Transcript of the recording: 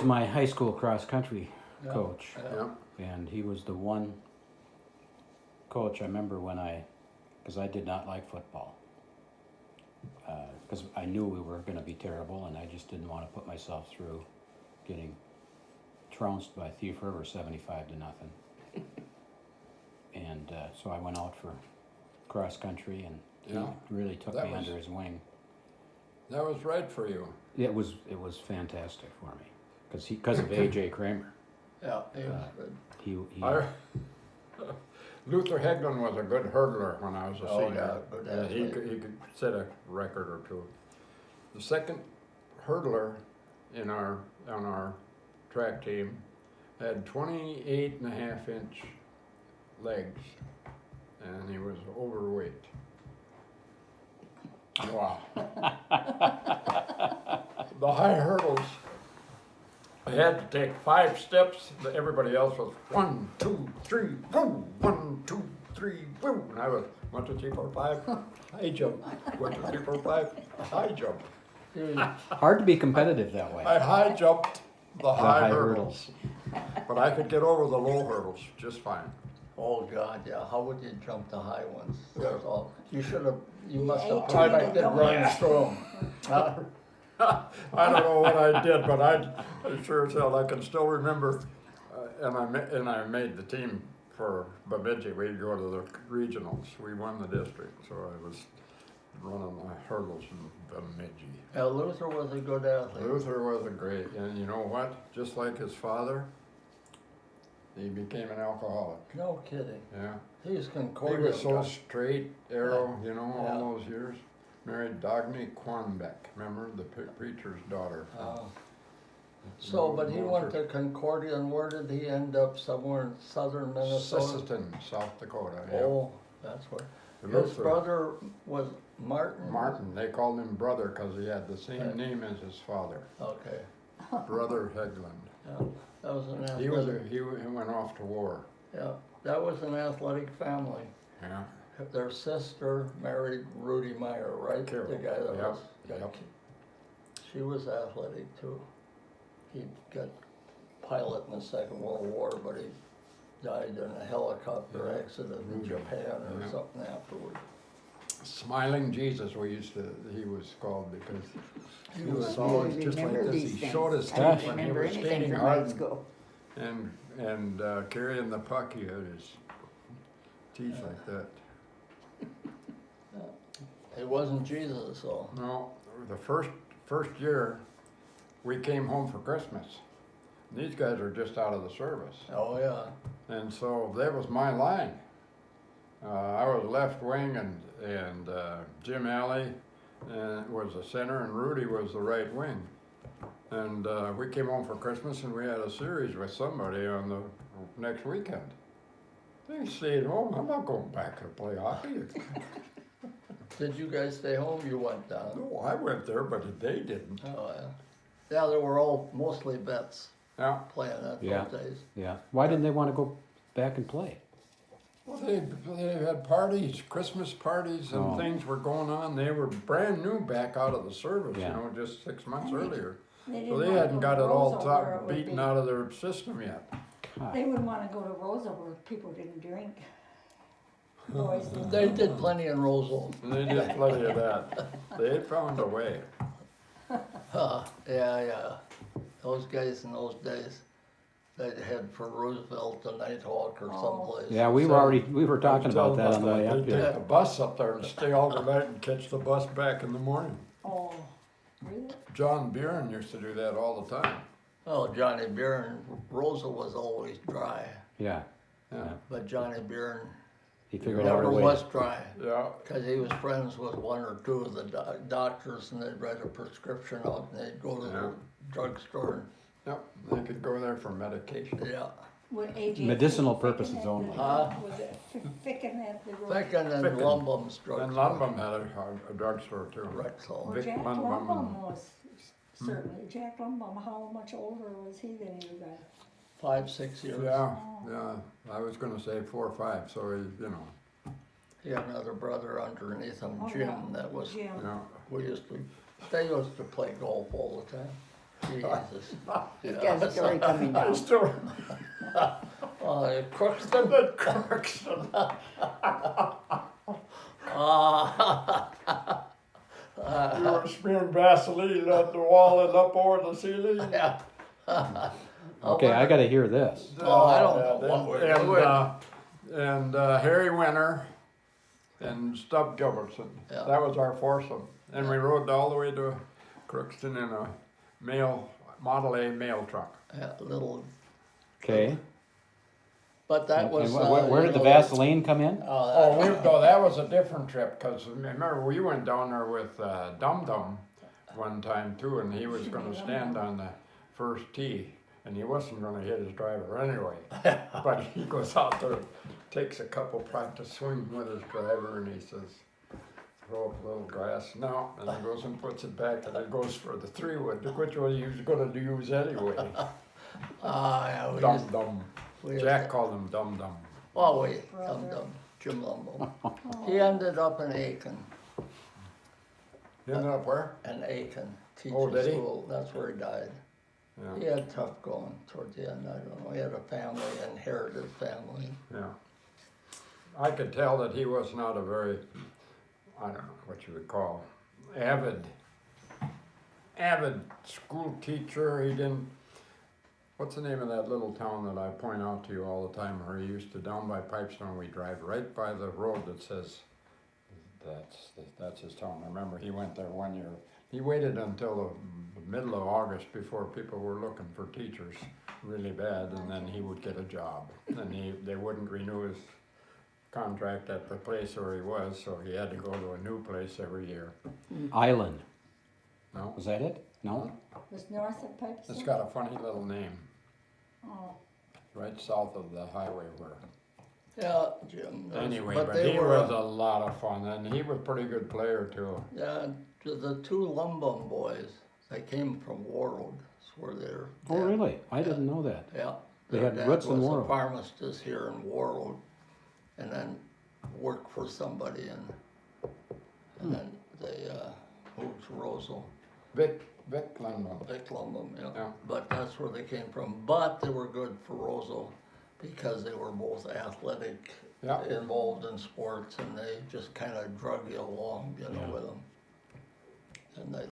was my high school cross-country Yeah. coach, Yeah, and he was the one coach I remember because I did not like football. Because I knew we were going to be terrible, and I just didn't want to put myself through getting trounced by Thief River 75-0. And so I went out for cross-country, and Yeah. he really took That me was- under his wing. that was right for you. It was fantastic for me, because of A.J. Kramer. Yeah, he was good. He I, Luther Hegland was a good hurdler when I was a Oh, senior. yeah, good He athlete. could set a record or two. The second hurdler on our track team had 28.5-inch legs, and he was overweight. Wow. The high hurdles, I had to take 5 steps. Everybody else was 1, 2, 3, woo! 1, 2, 3, woo! And I was 1, 2, 3, 4, 5, high jump. 1, 2, 3, 4, 5, high jump. hard to be competitive that way. I high jumped the high high hurdles, but I could get over the low hurdles just fine. Oh, God, yeah, how would you jump the high ones? Yeah. That's all. You must have ate too many perfected running donuts. through them. I don't know what I did, but I sure as hell I can still remember. And I made the team for Bemidji. We'd go to the regionals. We won the district, so I was running the hurdles in Bemidji. Yeah, Luther was a good athlete. Luther was a great, and you know what? Just like his father, he became an alcoholic. No kidding. Yeah. He was He Concordia. was so straight, arrow, Yeah. all those years. Married Dagny Quanbeck, remember, the preacher's daughter. So, but he went to Concordia, and where did he end up? Somewhere in southern Minnesota? Sisseton, South Dakota. Yeah. Oh, that's where. His Luther. brother was Martin? Martin, they called him brother because he had the same Right. name as his father, Okay, Brother Hegland. yeah, that was an He was athletic, he went off to war. yeah, that was an athletic family. Yeah. Their sister married Rudy Meyer, right? Carol. The guy that Yep, was, yep. she was athletic too. He got pilot in the Second World War, but he died in a helicopter Yeah. accident in Rudy. Japan or Yeah. something afterward. Smiling Jesus, he was called because he was I always really just like remember this. these He things. showed his I teeth don't when he remember was anything skating from hard high school. and carrying the puck. He had his teeth like that. It wasn't Jesus, though. No, the first year, we came home for Christmas. These guys are just out of the service, Oh, yeah. and so that was my line. I was left wing, and Jim Alley was the center, and Rudy was the right wing. And we came home for Christmas, and we had a series with somebody on the next weekend. They stayed home. I'm not going back to play hockey. Did you guys stay home? You went down? No, I went there, but they didn't. Oh, yeah. Yeah, they were all mostly vets Yeah. playing that Yeah. those days. Yeah. Why didn't they want to go back and play? Well, they had parties, Christmas parties, and Oh. things were going on. They were brand new back out of the service, Yeah. just 6 months And they- earlier. They So didn't they wanna hadn't go got to it all Rosa where it would beaten be- out of their system yet. They wouldn't wanna go to Rosa where people didn't drink. Boys didn't. They did plenty in Roseville. And they did plenty of that. They found a way. Yeah. Those guys in those days, they'd head for Roosevelt to Nighthawk or Oh. someplace. Yeah, we were talking about that on the way up They'd here. take the bus up there and stay overnight and catch the bus back in the morning. Oh, really? John Buren used to do that all the time. Oh, Johnny Buren, Rosa was always dry, Yeah. Yeah. but Johnny Buren He figured out never a way. was dry. Yeah. Because he was friends with one or two of the doctors, and they'd write a prescription out, and they'd go to Yeah. the drugstore. Yep. They could go there for medication. Yeah, With AJ Medicinal Ficken purposes at the- only. Huh? Was it Ficken at the? Ficken and Ficken. Lumbum's And drugstore. a lot of them had a drugstore too. Rexall. Well, Vic Jack Lumbum Lumbum was certainly, Jack Lumbum, how much older was he than you guys? 5-6 years. Yeah, yeah. I was gonna say 4 or 5, so He had another brother underneath him, Oh, Jim, yeah. that was, Jim. they used to play golf all the time. Jesus. He's got a story coming down. Still, Crookston? the Crookston. You were smearing Vaseline on the wall and up over the ceiling. Yeah. Okay, I gotta hear this. Oh, I don't know what we're doing. And Harry Winter and Stub Gilbertson. Yeah. That was our foursome. And we rode all the way to Crookston in a Model A mail truck. Yeah, little, Okay. but that And was. where did the you know, Vaseline come in? Oh, that was a different trip, because remember, we went down there with Dum Dum one time too, and he was gonna stand on the first tee, and he wasn't gonna hit his driver anyway. But he goes out there, takes a couple practice swings with his driver, and he says, throw up a little grass, no, and he goes and puts it back, and it goes for the 3-wood, which one he was gonna use anyway. Yeah, we Dum used, Dum. we used Jack to- called him Dum Dum. Oh, we, Brother. Jim Lumbo. He ended up in Aiken, He ended up where? Aiken, teaching Oh, did he? school. That's where he died. He Yeah, had tough going towards the end. I don't know. He had a family, inherited family. yeah. I could tell that he was not a very, I don't know what you would call, avid school teacher. He didn't, what's the name of that little town that I point out to you all the time, where he used to, down by Pipestone, we drive right by the road that says, that's his town. I remember he went there one year. He waited until the middle of August before people were looking for teachers really bad, and then he would get a job. And they wouldn't renew his contract at the place where he was, so he had to go to a new place every year. Island. No, Was that it? No? Was north of Pipestone? it's got a funny little name, Oh, right south of the highway where. Yeah, Jim. Anyway, but but they he were, was a lot of fun, and he was a pretty good player too. yeah, the two Lumbum boys. They came from Warroad. That's where they're. Oh, really? I didn't know that. Yeah. They Their had dad roots in was a Warroad. pharmacist here in Warroad, and then worked for somebody, and then they moved to Rosal, Vic Lundman. Vic Lumbum, yeah. Yeah. But that's where they came from. But they were good for Rosal because they were both athletic, Yeah. involved in sports, and they just kind of drug you along, you know, Yeah. with them. And they